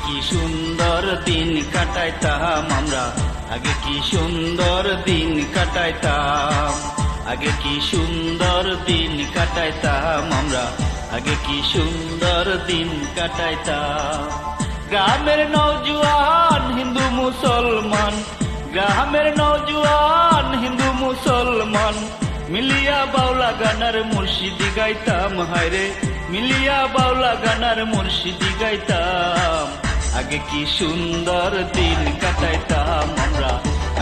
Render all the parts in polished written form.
কি সুন্দর দিন কাটাইতাম আমরা, আগে কি সুন্দর দিন কাটাইতাম, আগে কি সুন্দর দিন কাটাইতাম আমরা, আগে কি সুন্দর দিন কাটাইতাম। গ্রামের নওজোয়ান হিন্দু মুসলমান, গ্রামের নওজোয়ান হিন্দু মুসলমান মিলিয়া বাউলা গানার মুর্শিদি গাইতাম, হায়রে মিলিয়া বাউলা গানার মুর্শিদি গাইতাম। আগে কি সুন্দর দিন কাটাইতাম আমরা,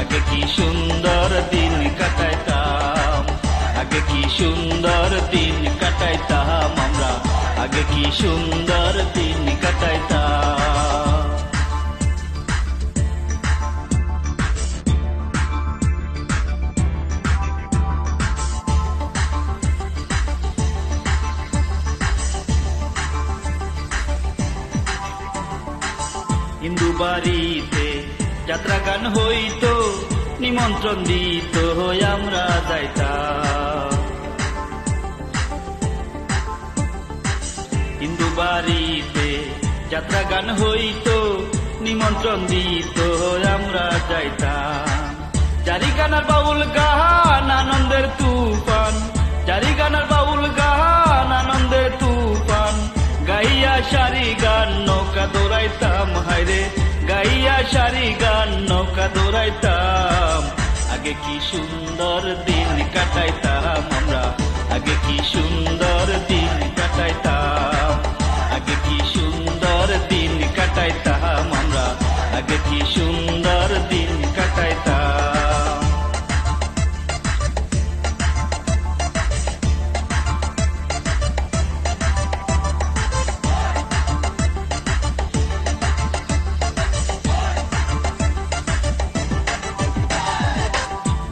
আগে কি সুন্দর দিন কাটাইতাম, আগে কি সুন্দর দিন কাটাইতাম আমরা, আগে কি সুন্দর দিন কাটাইতাম। হিন্দু বাড়িতে যাত্রা গান হইতো, নিমন্ত্রণ দিত আমরা যাইতাম। হিন্দু বাড়িতে যাত্রা গান হইতো, নিমন্ত্রণ দিত আমরা যাইতাম। জারি গানার বাউল গান আনন্দের তুফান, জারি গানার বাউল গান আনন্দের তুফান গাইয়া সারি গান নৌকা দৌড়াইতাম, হায়রে গাইয়া সারি গান নৌকা দৌড়াইতাম। আগে কি সুন্দর দিন কাটাইতাম আমরা, আগে কি সুন্দর দিন কাটাইতাম, আগে কি সুন্দর দিন কাটাইতাম আমরা, আগে কি সুন্দর দিন কাটাইতাম।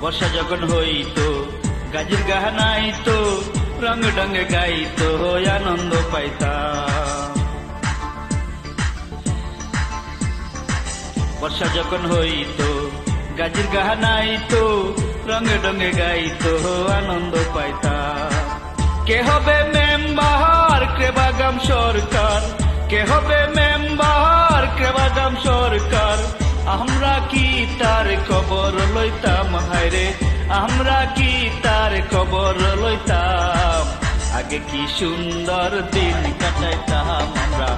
বর্ষা যখন হইতো গাজির গাহানাইতো, রঙ ডঙ্গে গাইতো আনন্দ পাইতাম। বর্ষা যখন হইতো গাজির গাহানাইতো, রঙ ডঙ্গে গাইতো আনন্দ পাইতাম। কে হবে মেম্বার ক্রেবাগাম সরকার, কে হবে মেম্বার ক্রেবাগাম সরকার, আমরা কি তার খবর লইতাম, হায়রে আমরা কি তার খবর লইতাম। আগে কি সুন্দর দিন কাটাইতাম আমরা,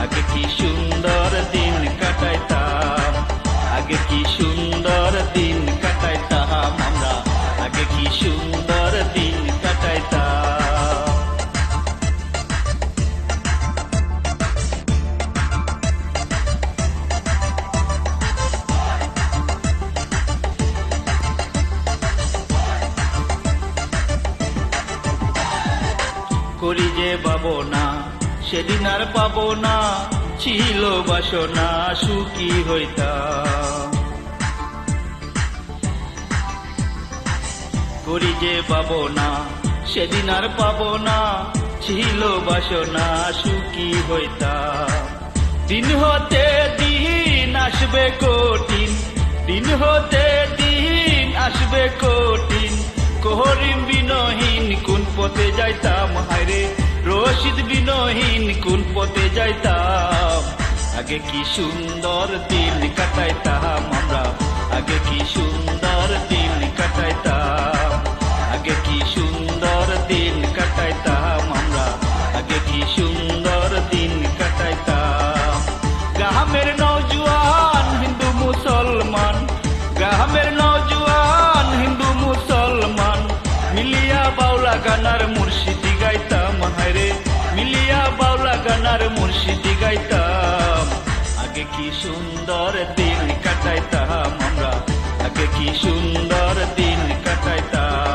আগে কি সুন্দর দিন কাটাইতাম, আগে কি সুন্দর দিন কাটাইতাম আমরা, আগে কি সুন্দর দিন কাটাইতাম। করি যে পাবো না সেদিন আর পাবো না, ছিল বাসনা সুখী হইতাম। করি যে পাবো না সেদিন আর পাবো না, ছিল বাসনা সুখী হইতাম। দিন হতে দিন আসবে কঠিন, দিন হতে দিন আসবে কঠিন, করিম বিনহীন কোন পথে যাইতাম, হায়রে রশিদ বিনহীন কোন পথে যাইতাম। আগে কি সুন্দর দিন কাটাইতাম আমরা, আগে কি সুন্দর দিন কাটাইতাম, আগে কি সুন্দর দিন কাটাইতাম আমরা, আগে কি সুন্দর দিন কাটাইতাম। গ্রামের নওজোয়ান হিন্দু মুসলমান, গ্রামের নওজোয়ান হিন্দু মুসলমান মিলিয়া বাউলা গানার মুর্শিদি গাইতাম, হায়রে মিলিয়া বাউলা গানার মুর্শিদি গাইতাম। আগে কি সুন্দর দিন কাটাইতাম আমরা, আগে কি সুন্দর দিন কাটাইতাম।